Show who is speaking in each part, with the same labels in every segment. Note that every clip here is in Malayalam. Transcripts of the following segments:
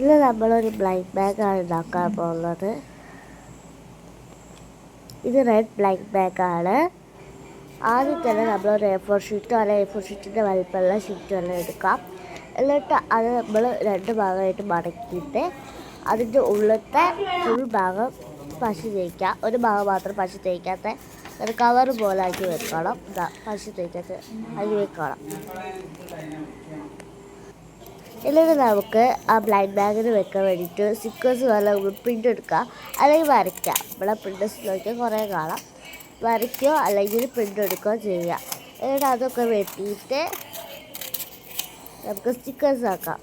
Speaker 1: ഇന്ന് നമ്മളൊരു ബ്ലൈൻഡ് ബാഗാണ് ഉണ്ടാക്കാൻ പോകുന്നത്. ഇത് റെഡ് ബ്ലൈൻഡ് ബാഗാണ്. ആദ്യം തന്നെ നമ്മളൊരു A4 ഷീറ്റോ അല്ലെങ്കിൽ A4 ഷീറ്റിൻ്റെ വലിപ്പമുള്ള ഷീറ്റ് തന്നെ എടുക്കാം. എന്നിട്ട് അത് നമ്മൾ രണ്ട് ഭാഗമായിട്ട് മടക്കിയിട്ട് അതിൻ്റെ ഉള്ളിലത്തെ ഫുൾ ഭാഗം പശ തേക്കുക. ഒരു ഭാഗം മാത്രം പശ തേക്കാത്ത ഒരു കവർ പോലെ ആക്കി വെക്കണം. പശ തേക്കാത്ത ആക്കി വെക്കണം. എന്നിട്ട് നമുക്ക് ആ ബ്ലൈൻഡ് ബാഗിന് വെക്കാൻ വേണ്ടിയിട്ട് സ്റ്റിക്കേഴ്സ് വല്ല പ്രിൻ്റ് എടുക്കുക അല്ലെങ്കിൽ വരയ്ക്കുക. ഇവിടെ പ്രിൻ്റ് നോക്കിയാൽ കുറേ കാണാം. വരയ്ക്കുകയോ അല്ലെങ്കിൽ പ്രിൻ്റ് എടുക്കുകയോ ചെയ്യുക. എന്നിട്ട് അതൊക്കെ വെട്ടിയിട്ട് നമുക്ക് സ്റ്റിക്കേഴ്സ് ആക്കാം.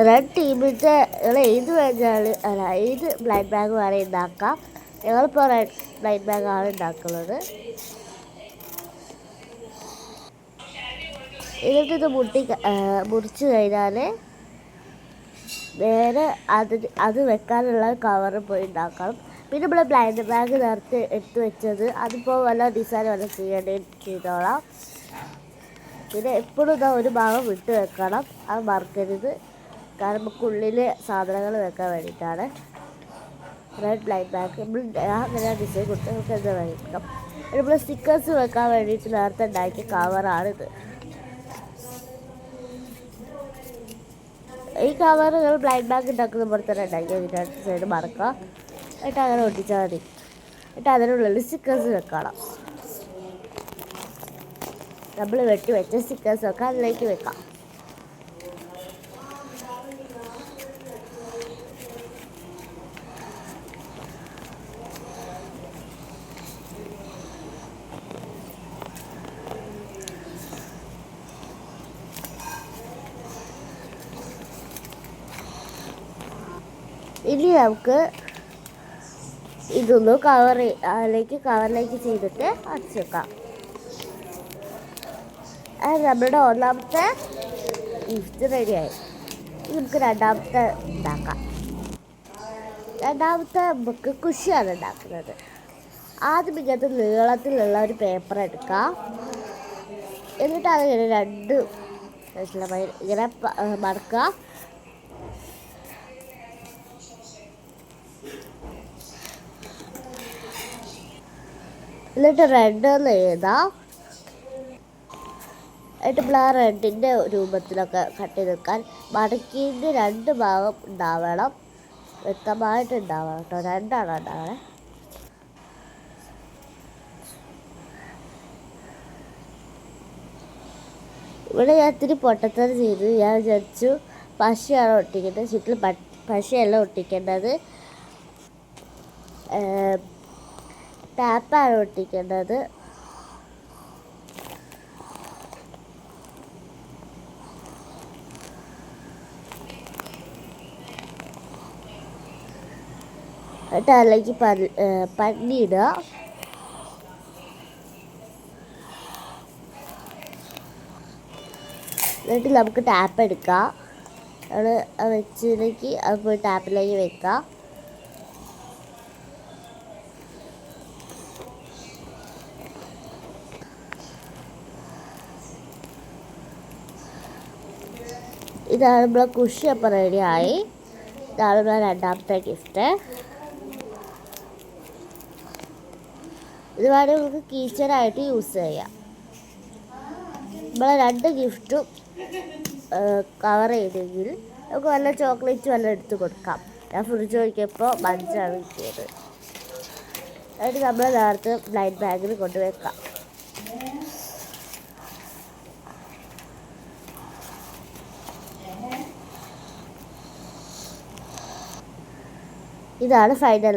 Speaker 1: റെഡ് ടീമിൻ്റെ ഏത് ബ്ലൈൻഡ് ബാഗ് വേറെ ഉണ്ടാക്കാം. ഞങ്ങളിപ്പോൾ റെഡ് ബ്ലൈൻഡ് ബാഗാണ് ഉണ്ടാക്കുന്നത്. എന്നിട്ടിത് മുറിച്ച് കഴിഞ്ഞാൽ നേരെ അത് വെക്കാനുള്ള കവറ് പോയി ഉണ്ടാക്കണം. പിന്നെ നമ്മൾ ബ്ലൈൻഡ് ബാഗ് നേരത്തെ എടുത്ത് വെച്ചത് അതിപ്പോൾ വല്ല ഡിസൈൻ വല്ല ചെയ്തോളാം. പിന്നെ എപ്പോഴും ഒരു ഭാഗം വിട്ട് വെക്കണം, അത് മറക്കരുത്. കാരണം നമുക്കുള്ളിൽ സാധനങ്ങൾ വെക്കാൻ വേണ്ടിയിട്ടാണ്. റെഡ് ബ്ലൈൻഡ് ബാഗ് അങ്ങനെ ഡിസൈൻ കൊടുത്ത് നമുക്ക് എന്താ വേണം. നമ്മൾ സ്റ്റിക്കേഴ്സ് വെക്കാൻ വേണ്ടിയിട്ട് നേരത്തെ ഉണ്ടാക്കിയ കവറാണിത്. ഈ കവർ നമ്മൾ ബ്ലൈൻഡ് ബാഗ് ഉണ്ടാക്കുന്ന പോലെ തന്നെ ഉണ്ടാക്കി രണ്ട് സൈഡ് മറക്കുക. എന്നിട്ട് അങ്ങനെ ഒട്ടിച്ചാൽ മതി. എന്നിട്ട് അതിനുള്ളിൽ സ്റ്റിക്കേഴ്സ് വെക്കണം. നമ്മൾ വെട്ടി വെച്ച സ്റ്റിക്കേഴ്സൊക്കെ അതിലേക്ക് വെക്കാം. ഇനി നമുക്ക് ഇതൊന്ന് കവറിലേക്ക് ചെയ്തിട്ട് അടച്ചു വെക്കാം. നമ്മുടെ ഒന്നാമത്തെ ഗിഫ്റ്റ് റെഡിയായി. നമുക്ക് രണ്ടാമത്തെ ഉണ്ടാക്കാം. രണ്ടാമത്തെ നമുക്ക് കുഷിയാണ് ഉണ്ടാക്കുന്നത്. ആദ്യം ഇങ്ങനത്തെ നീളത്തിലുള്ള ഒരു പേപ്പർ എടുക്കാം. എന്നിട്ട് അതിങ്ങനെ രണ്ട് ഇങ്ങനെ മടക്കുക. എന്നിട്ട് റെഡ് എന്ന് എഴുതാം. എന്നിട്ട് നമ്മൾ ആ റെഡിൻ്റെ രൂപത്തിലൊക്കെ കട്ട് ചെയ്ത് വെക്കാൻ മടക്കിൻ്റെ രണ്ട് ഭാഗം ഉണ്ടാവണം, വ്യക്തമായിട്ട് ഉണ്ടാവണം കേട്ടോ. രണ്ടാണ് ഉണ്ടാവണേ. ഇവിടെ ഞാൻ ഇത്തിരി പൊട്ടത്തരം ചെയ്ത് ഞാൻ വിചാരിച്ചു പശയാണ് ഒട്ടിക്കേണ്ടത്. ചുറ്റിൽ പശയല്ല ഒട്ടിക്കേണ്ടത്, ടാപ്പാണ് ഒട്ടിക്കേണ്ടത്. എന്നിട്ട് അതിലേക്ക് പന്നിയിടുക. എന്നിട്ട് നമുക്ക് ടാപ്പ് എടുക്കാം. അത് വെച്ചിലേക്ക് അത് പോയി ടാപ്പിലേക്ക് വെക്കാം. ഇതാണ് നമ്മളെ കുഷി അപ്പം റെഡിയായി. ഇതാണ് നമ്മളെ രണ്ടാമത്തെ ഗിഫ്റ്റ്. ഇത് വേണമെങ്കിൽ നമുക്ക് കീച്ചറായിട്ട് യൂസ് ചെയ്യാം. നമ്മളെ രണ്ട് ഗിഫ്റ്റും കവർ ചെയ്തെങ്കിൽ നമുക്ക് വല്ല ചോക്ലേറ്റ് വല്ല എടുത്ത് കൊടുക്കാം. ഞാൻ ഫ്രിഡ്ജ് നോക്കിയപ്പോൾ മഞ്ചാണ് കിട്ടിയത്. എന്നിട്ട് നമ്മൾ നേരത്തെ ബ്ലൈൻഡ് ബാഗിൽ കൊണ്ടുവയ്ക്കാം. ഇതാണ് ഫൈനൽ.